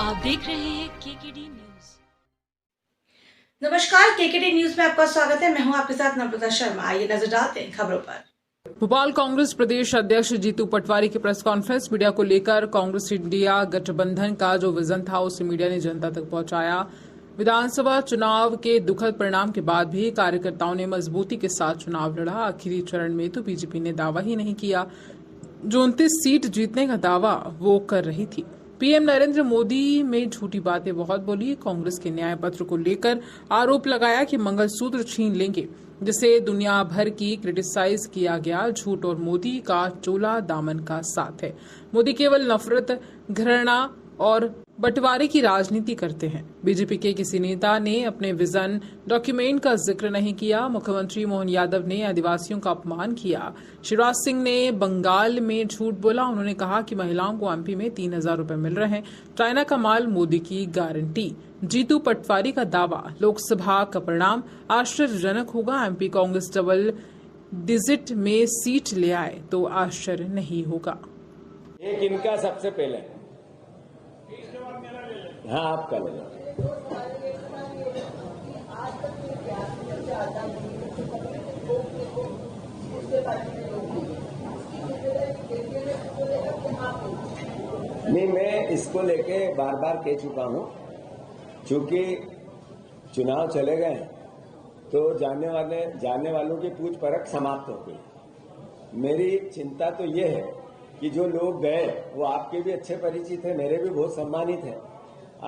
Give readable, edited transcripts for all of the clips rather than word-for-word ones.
आप देख रहे हैं केकेडी न्यूज। नमस्कार, केकेडी न्यूज में आपका स्वागत है। मैं हूं आपके साथ नम्रता शर्मा। आइए नजर डालते हैं खबरों पर। भोपाल कांग्रेस प्रदेश अध्यक्ष जीतू पटवारी की प्रेस कॉन्फ्रेंस। मीडिया को लेकर कांग्रेस इंडिया गठबंधन का जो विजन था उसे मीडिया ने जनता तक पहुंचाया। विधानसभा चुनाव के दुखद परिणाम के बाद भी कार्यकर्ताओं ने मजबूती के साथ चुनाव लड़ा। आखिरी चरण में तो बीजेपी ने दावा ही नहीं किया जो 29 सीट जीतने का दावा वो कर रही थी। पीएम नरेंद्र मोदी में झूठी बातें बहुत बोली। कांग्रेस के न्याय पत्र को लेकर आरोप लगाया कि मंगलसूत्र छीन लेंगे, जिसे दुनिया भर की क्रिटिसाइज किया गया। झूठ और मोदी का चोला दामन का साथ है। मोदी केवल नफरत, घृणा और बंटवारे की राजनीति करते हैं। बीजेपी के किसी नेता ने अपने विजन डॉक्यूमेंट का जिक्र नहीं किया। मुख्यमंत्री मोहन यादव ने आदिवासियों का अपमान किया। शिवराज सिंह ने बंगाल में झूठ बोला। उन्होंने कहा कि महिलाओं को एमपी में 3,000 रुपए मिल रहे हैं। चाइना का माल मोदी की गारंटी। जीतू पटवारी का दावा, लोकसभा का परिणाम आश्चर्यजनक होगा। एमपी कांग्रेस डबल डिजिट में सीट ले आए तो आश्चर्य नहीं होगा। एक इनका सबसे पहले, हाँ आपका ले लो। नहीं, मैं इसको लेके बार बार कह चुका हूं, क्योंकि चुनाव चले गए तो जाने वालों की पूछ परख समाप्त हो गई। मेरी चिंता तो ये है कि जो लोग गए वो आपके भी अच्छे परिचित हैं, मेरे भी बहुत सम्मानित हैं।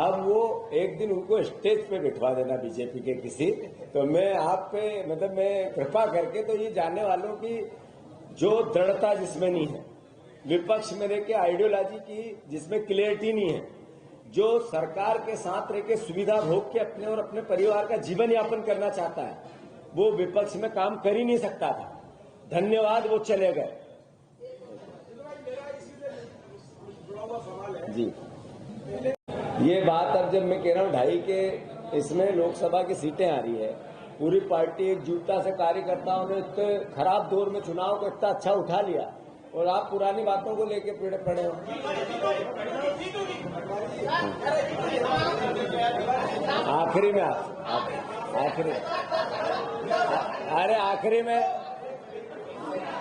अब वो एक दिन उनको स्टेज पे बिठवा देना बीजेपी के किसी, तो मैं आप पे मतलब मैं कृपा करके तो ये जानने वालों की जो दृढ़ता जिसमें नहीं है, विपक्ष में रह के आइडियोलॉजी की जिसमें क्लियरिटी नहीं है, जो सरकार के साथ रह के सुविधा भोग के अपने और अपने परिवार का जीवन यापन करना चाहता है, वो विपक्ष में काम कर ही नहीं सकता था। धन्यवाद, वो चले गए। जी, ये बात अब जब मैं कह रहा हूँ 2.5 के इसमें लोकसभा की सीटें आ रही है, पूरी पार्टी एकजुटता से कार्यकर्ताओं ने इतने खराब दौर में चुनाव को इतना अच्छा उठा लिया और आप पुरानी बातों को लेके पड़े हो। आखिरी में अरे आखिरी में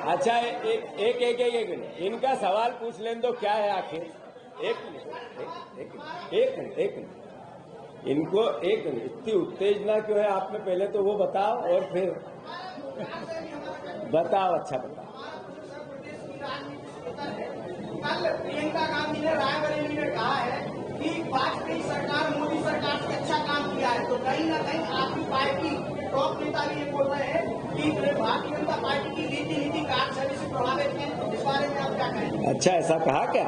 अच्छा एक मिनट इनका सवाल पूछ लें तो क्या है आखिर। एक मिनट इनको इतनी उत्तेजना क्यों है आप में, पहले तो वो बताओ और फिर बताओ। अच्छा बताओ। कल प्रियंका गांधी ने रायबरेली में कहा है कि वाजपेयी सरकार मोदी सरकार से अच्छा काम किया है, तो कहीं ना कहीं आपकी पार्टी टॉप नेता भी ये बोल रहे हैं कि भारतीय जनता पार्टी की नीति कार्यशैली से प्रभावित है। इस बारे में आप क्या कहेंगे? अच्छा, ऐसा कहा क्या?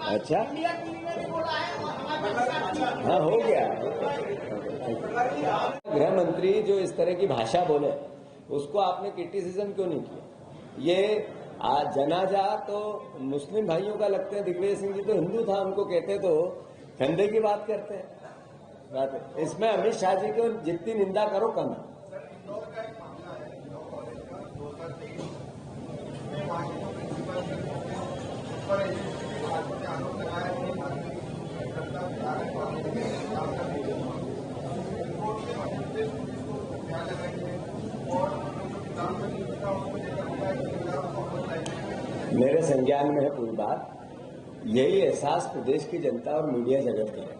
अच्छा, हाँ हो गया। गृह मंत्री जो इस तरह की भाषा बोले उसको आपने क्रिटिसिज्म क्यों नहीं किया? ये जनाजा तो मुस्लिम भाइयों का लगते हैं, दिग्विजय सिंह जी तो हिंदू था, उनको कहते तो धंधे की बात करते हैं। इसमें अमित शाह जी को जितनी निंदा करो कम है। मेरे संज्ञान में है पूरी बात। यही एहसास प्रदेश की जनता और मीडिया जगत का है।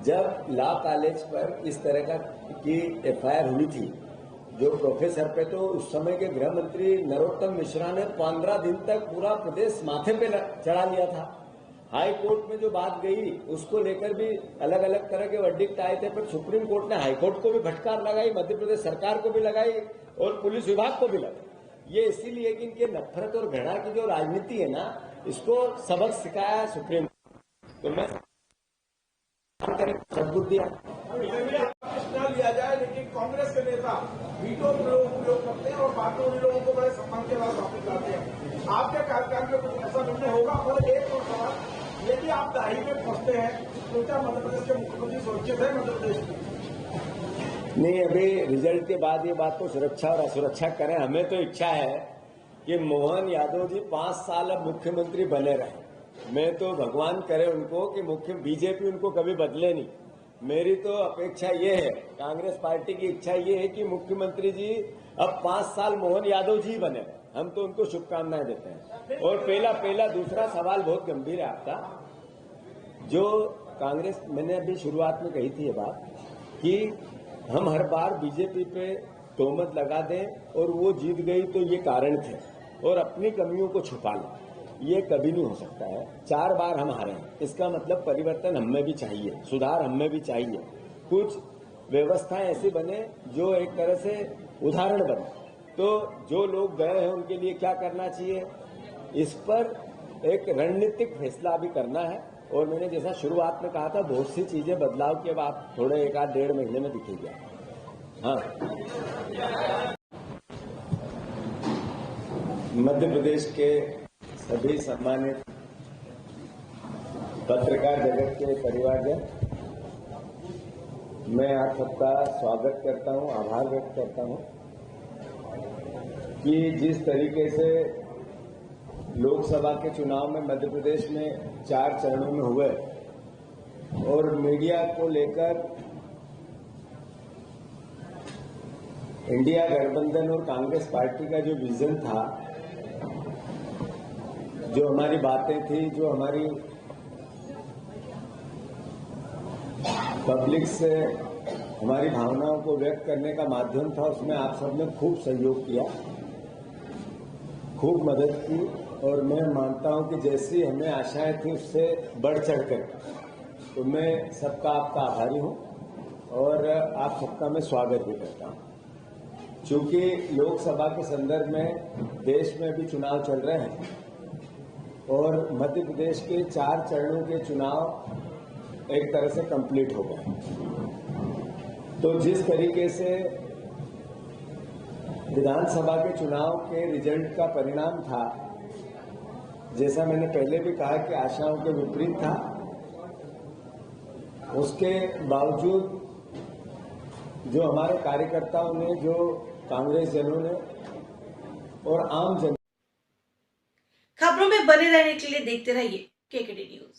जब लॉ कॉलेज पर इस तरह की एफआईआर हुई थी जो प्रोफेसर पे, तो उस समय के गृह मंत्री नरोत्तम मिश्रा ने 15 दिन तक पूरा प्रदेश माथे पे चढ़ा लिया था। हाई कोर्ट में जो बात गई उसको लेकर भी अलग अलग तरह के वर्डिक्ट आए थे, पर सुप्रीम कोर्ट ने हाई कोर्ट को भी फटकार लगाई, मध्य प्रदेश सरकार को भी लगाई और पुलिस विभाग को भी लगाई। ये इसीलिए कि इनके नफरत और घृणा की जो राजनीति है ना, इसको सबक सिखाया है सुप्रीम कोर्ट। तो मैं सदबुद्ध दिया लिया जाए, लेकिन कांग्रेस के नेता वीटो प्रयोग करते हैं और बाकी उन लोगों को बड़े सम्मान के बाद वापस लाते हैं। आपके कार्यकाल में कुछ ऐसा निर्णय होगा? और एक और सवाल, यदि आप दाही में फंसते हैं तो क्या मध्य प्रदेश के मुख्यमंत्री सुरक्षित है मध्य प्रदेश में? नहीं, अभी रिजल्ट के बाद ये बात को सुरक्षा और असुरक्षा करें। हमें तो इच्छा है कि मोहन यादव जी 5 साल अब मुख्यमंत्री बने रहे मैं तो भगवान करे उनको कि मुख्य बीजेपी उनको कभी बदले नहीं। मेरी तो अपेक्षा ये है, कांग्रेस पार्टी की इच्छा ये है कि मुख्यमंत्री जी अब 5 साल मोहन यादव जी बने। हम तो उनको शुभकामनाएं देते हैं। और पहला दूसरा सवाल बहुत गंभीर है आपका, जो कांग्रेस, मैंने अभी शुरुआत में कही थी ये बात कि हम हर बार बीजेपी पे तोहमत लगा दें और वो जीत गई तो ये कारण थे और अपनी कमियों को छुपा लें, ये कभी नहीं हो सकता है। 4 बार हम हारे हैं, इसका मतलब परिवर्तन हमें भी चाहिए, सुधार हमें भी चाहिए। कुछ व्यवस्थाएं ऐसी बने जो एक तरह से उदाहरण बने। तो जो लोग गए हैं उनके लिए क्या करना चाहिए, इस पर एक रणनीतिक फैसला भी करना है। और मैंने जैसा शुरुआत में कहा था, बहुत सी चीजें बदलाव के बाद थोड़े 1-1.5 महीने में दिखेगी। हाँ, मध्य प्रदेश के सभी सम्मानित पत्रकार जगत के परिवारजन, मैं आप सबका स्वागत करता हूं, आभार व्यक्त करता हूं कि जिस तरीके से लोकसभा के चुनाव में मध्य प्रदेश में 4 चरणों में हुए और मीडिया को लेकर इंडिया गठबंधन और कांग्रेस पार्टी का जो विजन था, जो हमारी बातें थी, जो हमारी पब्लिक से हमारी भावनाओं को व्यक्त करने का माध्यम था, उसमें आप सबने खूब सहयोग किया, खूब मदद की। और मैं मानता हूं कि जैसी हमें आशाएं थी उससे बढ़ चढ़कर, तो मैं सबका आपका आभारी हूं और आप सबका मैं स्वागत भी करता हूं। चूंकि लोकसभा के संदर्भ में देश में भी चुनाव चल रहे हैं और मध्य प्रदेश के 4 चरणों के चुनाव एक तरह से कंप्लीट हो गए, तो जिस तरीके से विधानसभा के चुनाव के रिजल्ट का परिणाम था, जैसा मैंने पहले भी कहा कि आशाओं के विपरीत था, उसके बावजूद जो हमारे कार्यकर्ताओं ने, जो कांग्रेस जनों ने और आम जन, खबरों में बने रहने के लिए देखते रहिए केकेडी न्यूज।